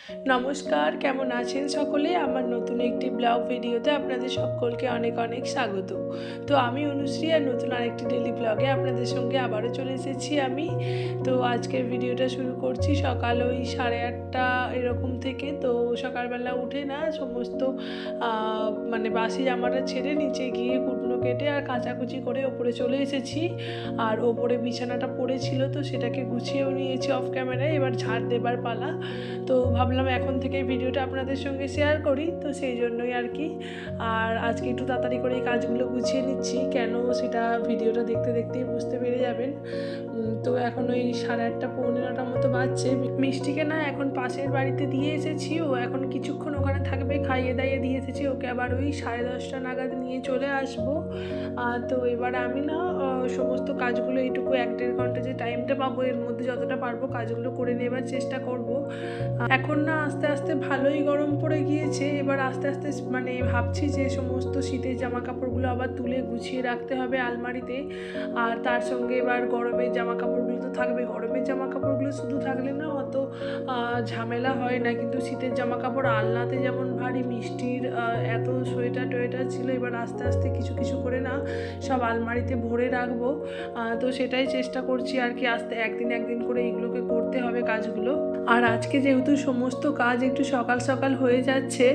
নমস্কার, কেমন আছেন সকলে? আমার নতুন একটি ব্লগ ভিডিওতে আপনাদের সকলকে অনেক অনেক স্বাগত। তো আমি অনুশ্রী আর নতুন আরেকটি ডেইলি ব্লগে আপনাদের সঙ্গে আবারও চলে এসেছি আমি। তো আজকের ভিডিওটা শুরু করছি সকাল ওই 8:30 এরকম থেকে। তো সকালবেলা উঠে না সমস্ত মানে বাসি জামাটা ছেড়ে নিচে গিয়ে কুটনো কেটে আর কাচাকুচি করে ওপরে চলে এসেছি। আর ওপরে বিছানাটা পড়েছিল তো সেটাকে গুছিয়েও নিয়েছি অফ ক্যামেরায়, এবার ঝাড় দেবার পালা। তো ভাবলাম এখন থেকে ভিডিওটা আপনাদের সঙ্গে শেয়ার করি, তো সেই জন্যই আর কি। আর আজকে একটু তাড়াতাড়ি করে এই কাজগুলো গুছিয়ে নিচ্ছি, কেন সেটা ভিডিওটা দেখতে দেখতেই বুঝতে পেরে যাবেন। তো এখন ওই 8:30 পৌনে 9টার মতো বাজছে। মিষ্টিকে না এখন পাশের বাড়িতে দিয়ে এসেছি, ও এখন কিছুক্ষণ ওখানে থাকবে, খাইয়ে দাইয়ে দিয়ে এসেছি ওকে, আবার ওই 10:30 নাগাদ নিয়ে চলে আসবো। তো এবার আমি না সমস্ত কাজগুলো এইটুকু 1-1.5 ঘন্টা যে টাইমটা পাবো এর মধ্যে যতটা পারবো কাজগুলো করে নেবার চেষ্টা করব। এখন না আস্তে আস্তে ভালোই গরম পড়ে গিয়েছে, এবার আস্তে আস্তে মানে ভাবছি যে সমস্ত শীতের জামা কাপড়গুলো আবার তুলে গুছিয়ে রাখতে হবে আলমারিতে। আর তার সঙ্গে এবার গরমের জামা কাপড়গুলো তো থাকবে, গরমের জামা কাপড়গুলো শুধু থাকলে না অত ঝামেলা হয় না, কিন্তু শীতের জামা কাপড় আলনাতে যেমন ভারী। মিষ্টির এত সোয়েটার টোয়েটার ছিল, এবার আস্তে আস্তে কিছু কিছু করে না সব আলমারিতে ভরে রাখবো। তো সেটাই চেষ্টা করছি আর কি, আস্তে একদিন একদিন করে এইগুলোকে করতে হবে কাজগুলো। আর আজকে যেহেতু সমস্ত কাজ একটু সকাল সকাল হয়ে যাচ্ছে,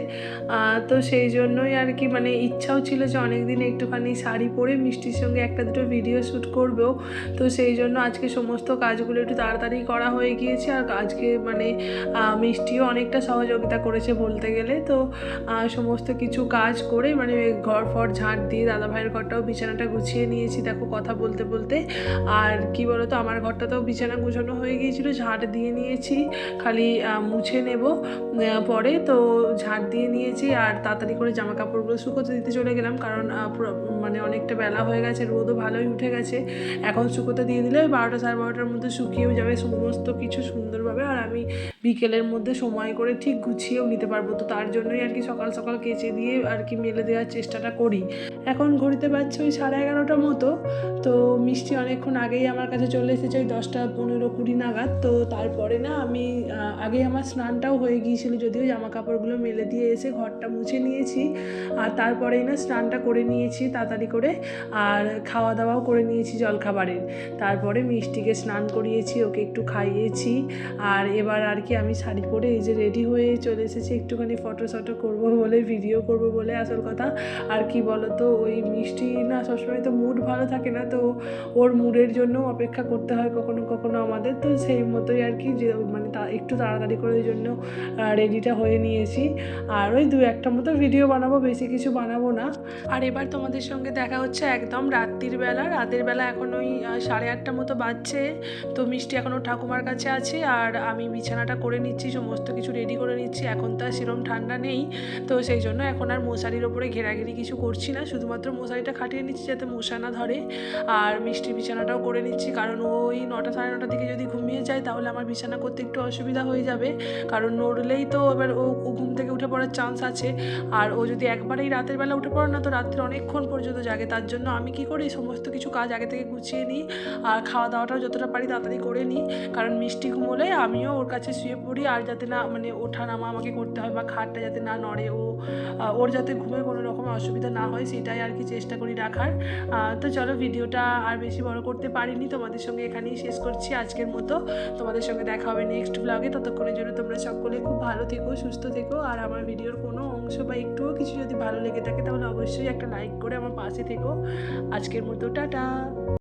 তো সেই জন্যই আর কি, মানে ইচ্ছাও ছিল যে অনেকদিন একটুখানি শাড়ি পরে মিষ্টির সঙ্গে একটা দুটো ভিডিও শ্যুট করবো। তো সেই জন্য আজকে সমস্ত কাজগুলো একটু তাড়াতাড়ি করা হয়ে গিয়েছে। আর আজকে মানে মিষ্টিও অনেকটা সহযোগিতা করেছে বলতে গেলে। তো সমস্ত কিছু কাজ করে মানে ঘর ফর ঝাঁট দিয়ে দাদাভাইয়ের ঘরটাও বিছানাটা গুছিয়ে নিয়েছি দেখো কথা বলতে বলতে। আর কি বলতো, আমার ঘরটাতেও বিছানা গুছানো হয়ে গিয়েছিলো, ঝাঁট দিয়ে নিয়েছি, খালি মুছে নেব পরে। তো ঝাঁট দিয়ে নিয়েছি আর তাড়াতাড়ি করে জামা কাপড়গুলো শুকোতে দিতে চলে গেলাম, কারণ মানে অনেকটা বেলা হয়ে গেছে, রোদও ভালোই উঠে গেছে। এখন শুকোতে দিয়ে দিলে 12টা 12:30টার মধ্যে শুকিয়েও যাবে সমস্ত কিছু সুন্দরভাবে, আর আমি বিকেলের মধ্যে সময় করে ঠিক গুছিয়েও নিতে পারবো। তো তার জন্যই আর কি সকাল সকাল কেচে দিয়ে আর কি মেলে দেওয়ার চেষ্টাটা করি। এখন ঘড়িতে পাচ্ছে ওই 11:30 মতো। তো মিষ্টি অনেকক্ষণ আগেই আমার কাছে চলে এসেছে, ওই 10টা 15-20 নাগাদ। তো তারপরে না আমি আগে আমার স্নানটাও হয়ে গিয়েছিল, যদিও জামা কাপড়গুলো মেলে দিয়ে এসে ঘরটা মুছে নিয়েছি। আর তারপরেই না স্নানটা করে নিয়েছি তাড়াতাড়ি করে, আর খাওয়া দাওয়াও করে নিয়েছি জলখাবারের। তারপরে মিষ্টিকে স্নান করিয়েছি, ওকে একটু খাইয়েছি। আর এবার আর কি আমি শাড়ি পরে এই যে রেডি হয়ে চলে এসেছি, একটুখানি ফটো শটো করবো বলে, ভিডিও করবো বলে আসল কথা। আর কি বলতো, ওই মিষ্টি না সবসময় তো মুড ভালো থাকে না, তো ওর মুডের জন্য অপেক্ষা করতে হয় কখনো কখনো আমাদের। তো সেই মতোই আর কি, যে মানে একটু তাড়াতাড়ি করে ওই জন্য রেডিটা হয়ে নিয়েছি। আর ওই 2-1টা মতো ভিডিও বানাবো, বেশি কিছু বানাবো না। আর এবার তোমাদের সঙ্গে দেখা হচ্ছে একদম রাতের বেলা। এখন ওই 8:30 মতো বাজছে। তো মিষ্টি এখন ওর ঠাকুমার কাছে আছে, আর আমি বিছানাটা করে নিচ্ছি, সমস্ত কিছু রেডি করে নিচ্ছি। এখন তো আর সেরকম ঠান্ডা নেই, তো সেই জন্য এখন আর মশারির ওপরে ঘেরাঘেরি কিছু করছি না, শুধুমাত্র মশারিটা খাটিয়ে নিচ্ছি যাতে মশা না ধরে। আর মিষ্টির বিছানাটাও করে নিচ্ছি, কারণ ওই 9টা 9:30 দিকে যদি ঘুমিয়ে যায় তাহলে আমার বিছানা করতে একটু অসুবিধা হয়ে যাবে, কারণ নড়লেই তো এবার ও ঘুম থেকে উঠে পড়ার চান্স আছে। আর ও যদি একবারেই রাতের বেলা উঠে পড়ে না, তো রাত্রে অনেকক্ষণ পর্যন্ত জাগে। তার জন্য আমি কি করি, সমস্ত কিছু কাজ আগে থেকে গুছিয়ে নিই, আর খাওয়া দাওয়াটাও যতটা পারি তাড়াতাড়ি করে নিই, কারণ মিষ্টি ঘুমোলে আমিও ওর কাছে শুয়ে পড়ি, আর যাতে না মানে ওঠা নামা আমাকে করতে হয়, বা খাটটা যাতে না নড়ে, ওর যাতে ঘুমে কোনো রকম অসুবিধা না হয় সেটাই আর কি চেষ্টা করি রাখার। তো চলো, ভিডিওটা আর বেশি বড় করতে পারিনি, তোমাদের সঙ্গে এখানেই শেষ করছি আজকের মতো। তোমাদের সঙ্গে দেখা হবে নেক্সট ব্লগে, ততক্ষণের জন্য তোমরা সকলে খুব ভালো থেকো, সুস্থ থেকো। আর আমার ভিডিওর কোনো অংশ বা একটুও কিছু যদি ভালো লেগে থাকে তাহলে অবশ্যই একটা লাইক করে আমার পাশে থেকো। আজকের মতো টাটা।